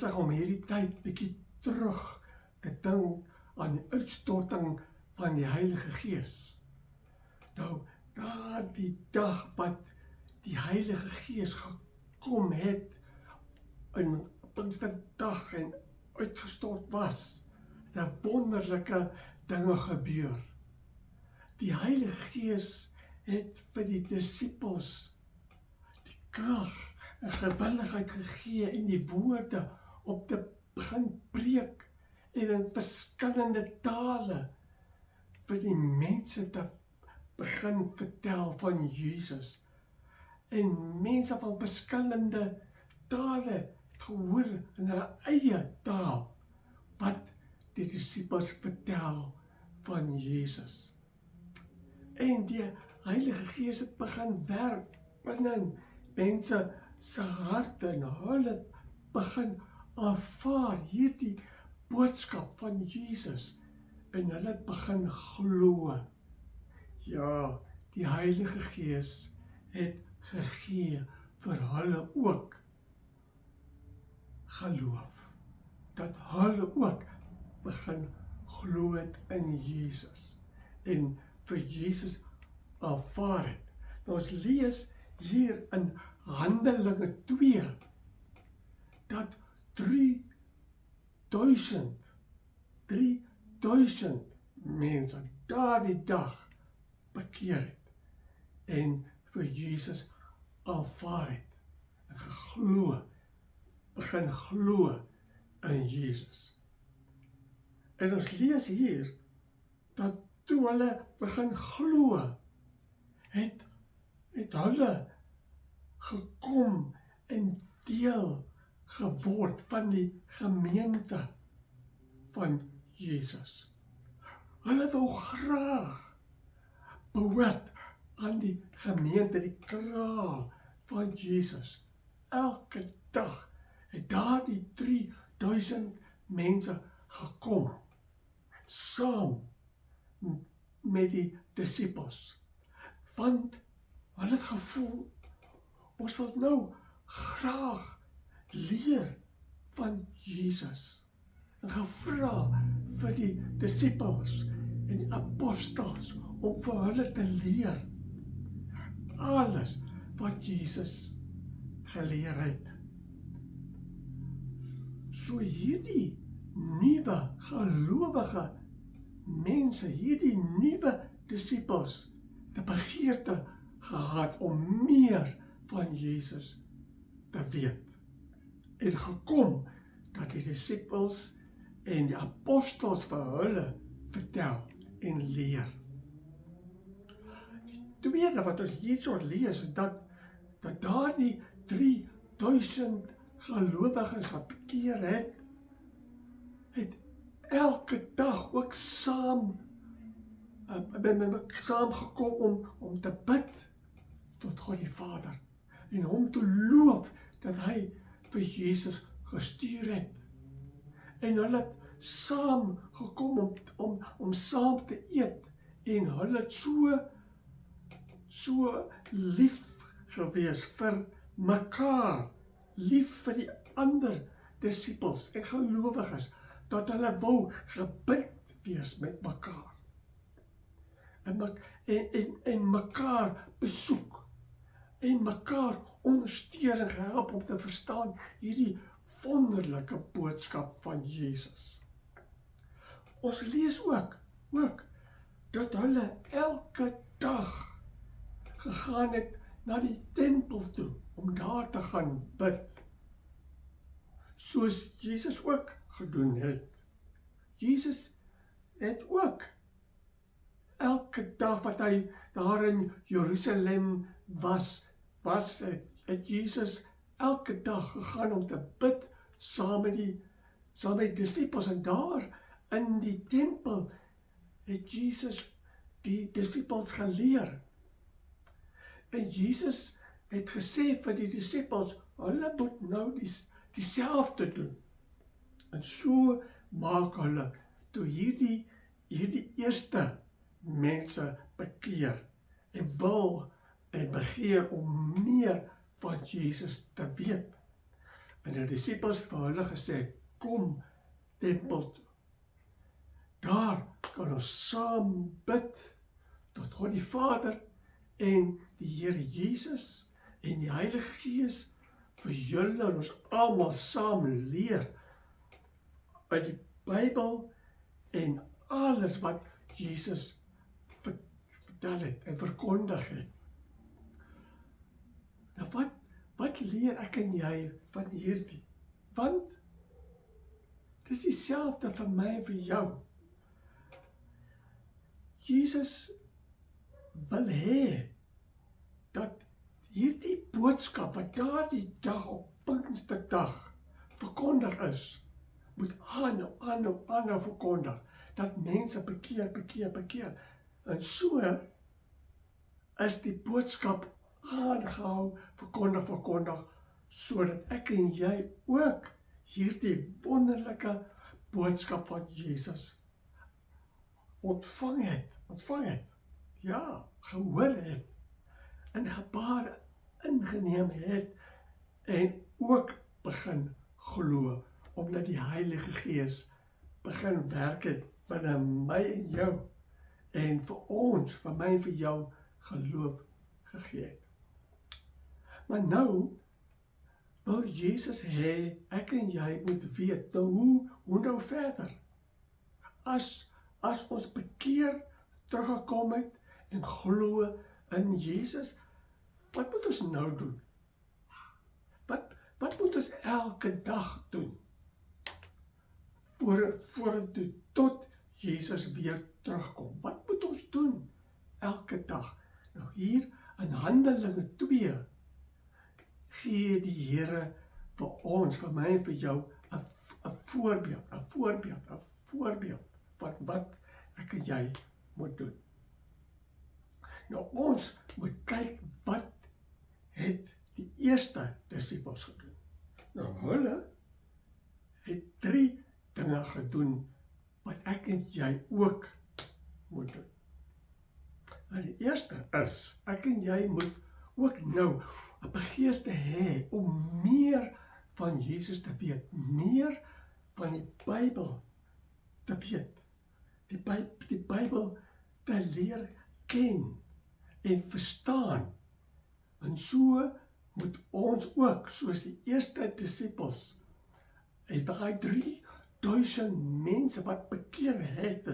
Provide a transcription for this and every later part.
besig om hierdie tyd bietjie terug te dink aan die uitstorting van die Heilige Gees. Nou, daardie dag wat die Heilige Gees gekom het in Pinksterdag en uitgestort was, het wonderlike dinge gebeur. Die Heilige Gees het vir die disippels die krag en gewilligheid gegee en die woorde om te begin preek en in verskillende tale vir die mense te begin vertel van Jesus. En mense van verskillende tale het gehoor in hulle eie taal wat die disippels vertel van Jesus. En die Heilige Gees het begin werk binne mense se harte en hulle begin aanvaar hierdie boodskap van Jesus en hulle het begin glo. Ja, die Heilige Gees het gegee vir hulle ook geloof, dat hulle ook begin glo het in Jesus en vir Jesus aanvaar het. Nou ons lees hier in Handelinge 2 dat 3000 mense daardie dag bekeer het en vir Jesus aanvaar het en begin glo in Jesus. En ons lees hier dat toe hulle begin glo, het hulle gekom en deel geword van die gemeente van Jesus. Hulle wou graag behoort aan die gemeente, die kraal van Jesus. Elke dag het daardie 3000 mense gekom, saam met die disippels. Want hulle het gevoel, ons wil nou graag leer van Jesus. En gevra vir die disippels en die apostels om vir hulle te leer alles wat Jesus geleer het. So hierdie nuwe gelowige mense, hierdie nuwe disippels, die begeerte gehad om meer van Jesus te weet. En gekom dat die disippels en die apostels vir hulle vertel en leer. Die tweede wat ons hierso lees, dat daardie 3000 gelowiges wat bekeer het elke dag ook saamgekom om te bid tot God die Vader en hom te loof dat hy vir Jesus gestuur het. En hulle het saam gekom om saam te eet en hulle het so lief gewees vir mekaar, lief vir die ander disippels en gelowiges, dat hulle wou gebind wees met mekaar. En mekaar besoek en mekaar ondersteun en help om te verstaan hierdie wonderlike boodskap van Jesus. Ons lees ook dat hulle elke dag gegaan het na die tempel toe om daar te gaan bid, soos Jesus ook gedoen het. Jesus het ook elke dag wat hy daar in Jerusalem was het Jesus elke dag gegaan om te bid saam met die disippels, en daar in die tempel het Jesus die disippels geleer. En Jesus het gesê vir die disippels, hulle moet nou dieselfde doen. En so maak hulle toe hierdie eerste mense bekeer en wil en begeer om meer van Jesus te weet. en die disippels vir hulle gesê, kom tempel toe. Daar kan ons saam bid tot God die Vader en die Here Jesus en die Heilige Gees vir julle en ons almal saam leer uit die Bybel en alles wat Jesus vertel het en verkondig het. Nou wat leer ek en jy van hierdie? Want het is dieselfde vir my en vir jou. Jesus wil hê dat hierdie boodskap wat daardie dag op Pinksterdag verkondig is, moet aanhou verkondig, dat mense bekeer. En so is die boodskap aangehou verkondig, sodat ek en jy ook hierdie wonderlike boodskap van Jesus ontvang het, ja, gehoor het, in gebare ingeneem het, en ook begin glo, omdat die Heilige Gees begin werk het binne my en jou, en vir ons, vir my en vir jou, geloof gegee het. Maar nou wil Jesus hê, ek en jy moet weet, nou hoe nou verder? As ons bekeer, teruggekom het, en glo in Jesus, wat moet ons nou doen? Wat moet ons elke dag doen? Vorentoe, tot Jesus weer terugkom. Wat moet ons doen? Elke dag. Nou hier, in Handelinge 2, gee die Here vir ons, vir my en vir jou, 'n voorbeeld van wat ek en jy moet doen. Nou ons moet kyk, wat het die eerste disippels gedoen? Nou hulle het 3 dinge gedoen, wat ek en jy ook moet doen. En die eerste is, ek en jy moet ook nou 'n begeerte hê om meer van Jesus te weet, meer van die Bybel te weet, die Bybel te leer ken en verstaan. En so moet ons ook, soos die eerste disippels, en daai 3000 mense wat bekeer het,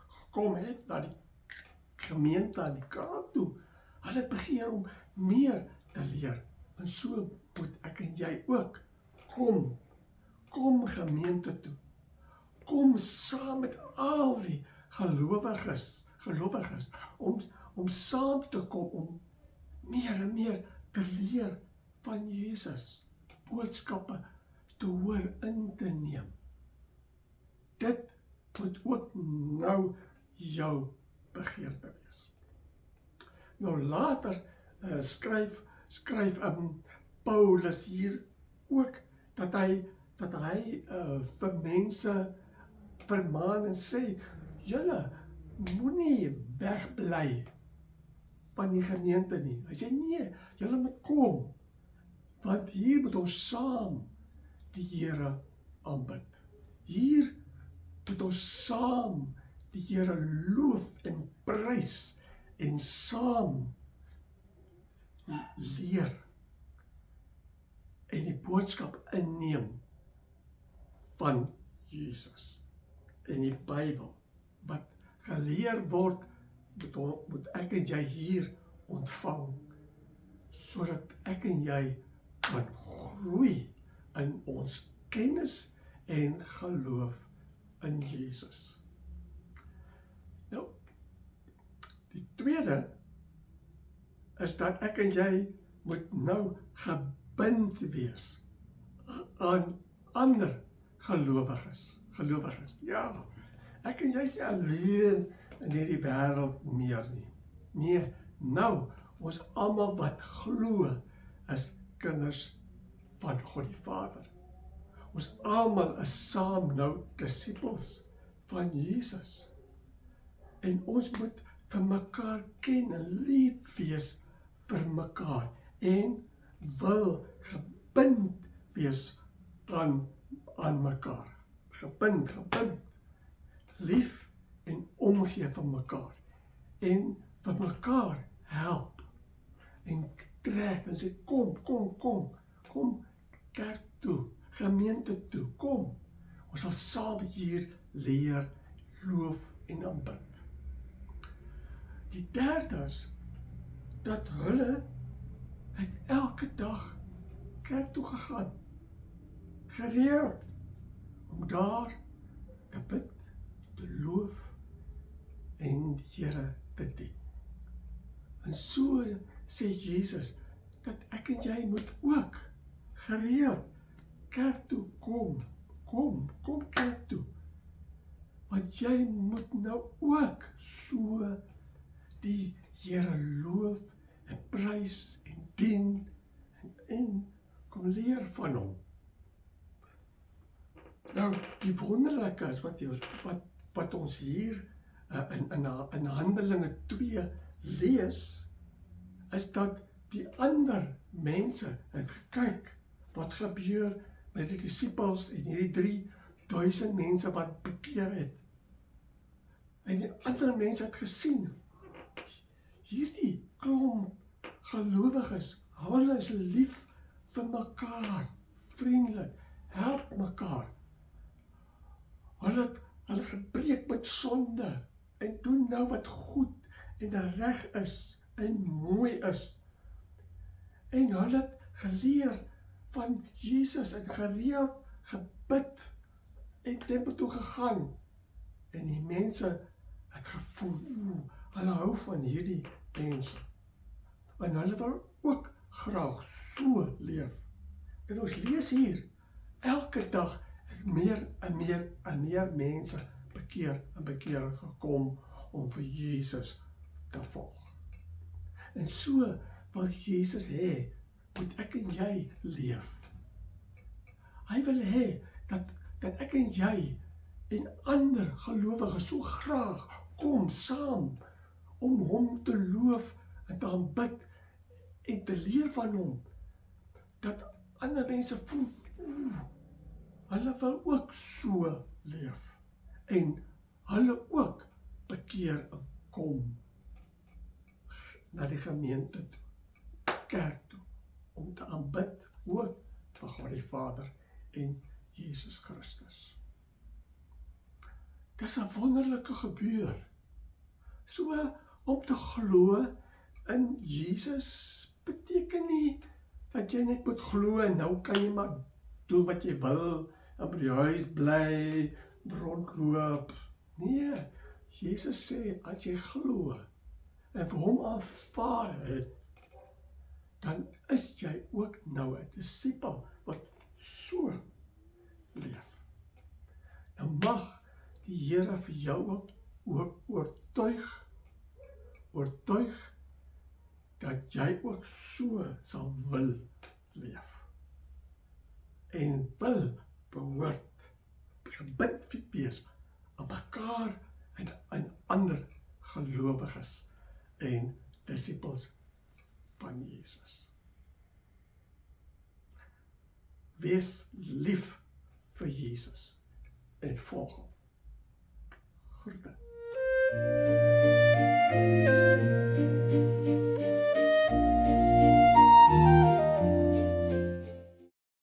gekom het na die gemeente aan die Kaap toe, hulle het begeer om meer te leer. En so moet ek en jy ook kom gemeente toe. Kom saam met al die gelowiges, om saam te kom, om meer en meer te leer van Jesus, boodskappe te hoor, in te neem. Dit moet ook nou jou begeerte wees. Nou later skryf Paulus hier ook, dat hy vir mense vermaan en sê, julle moenie wegbly van die gemeente nie. Hy sê nee, julle moet kom, want hier moet ons saam die Here aanbid. Hier moet ons saam die Here loof en prys en saam leer en die boodskap inneem van Jesus en die Bybel wat geleer word, moet ek en jy hier ontvang, sodat ek en jy kan groei in ons kennis en geloof in Jesus. Nou, die tweede is dat ek en jy moet nou gebind wees aan ander gelowiges. Ja, ek en jy is nie alleen in hierdie wêreld meer nie. Nee, nou, ons almal wat glo, is kinders van God die Vader. Ons almal is saam nou disippels van Jesus. En ons moet vir mekaar ken en lief wees vir mekaar en wil gebind wees aan mekaar. Gebind, lief en omgee vir mekaar. En vir mekaar help. En trek en sê, kom kerk toe, gemeente toe, kom. Ons sal saam hier leer, loof en aanbid. Die derde is, dat hulle het elke dag kerk toe gegaan, gereeld, om daar te bid, te loof en die Here te dien. En so sê Jesus, dat ek en jy moet ook gereeld kerk toe kom kerk toe. Want jy moet nou ook so die Here loof en prys en dien en kom leer van hom. Nou, die wonderlike is wat ons hier in Handelinge 2 lees, is dat die ander mense het gekyk wat gebeur met die disippels en hierdie 3000 mense wat bekeer het. En die ander mense het gesien, hierdie klomp gelowiges, hulle is lief vir mekaar, vriendelik, help mekaar. Hulle gebreek met sonde en doen nou wat goed en reg is en mooi is. En hulle het geleer van Jesus en gereeld gebid en tempel toe gegaan. En die mense het gevoel, hulle hou van hierdie mense. En hulle wil ook graag so leef. En ons lees hier, elke dag is meer en meer mense bekeer gekom om vir Jesus te volg. En so wil Jesus hê, moet ek en jy leef. Hy wil hê, dat ek en jy en ander gelowiges so graag kom saam, om hom te loof en te aanbid en te leer van hom, dat ander mense voel, hulle wil ook so leef, en hulle ook bekeer en kom na die gemeente toe, kerk toe, om te aanbid ook vir God die Vader en Jesus Christus. Dit is 'n wonderlike gebeur. So, om te glo in Jesus beteken nie dat jy net moet glo en nou kan jy maar doen wat jy wil, en by die huis bly, rondloop. Nee, Jesus sê, as jy glo en vir hom aanvaar het, dan is jy ook nou 'n disipel wat so leef. Nou mag die Here vir jou ook oortuig dat jy ook so sal wil leef. En wil behoort gebind wees aan mekaar en aan ander gelowiges en disciples van Jesus. Wees lief vir Jesus en volg hom.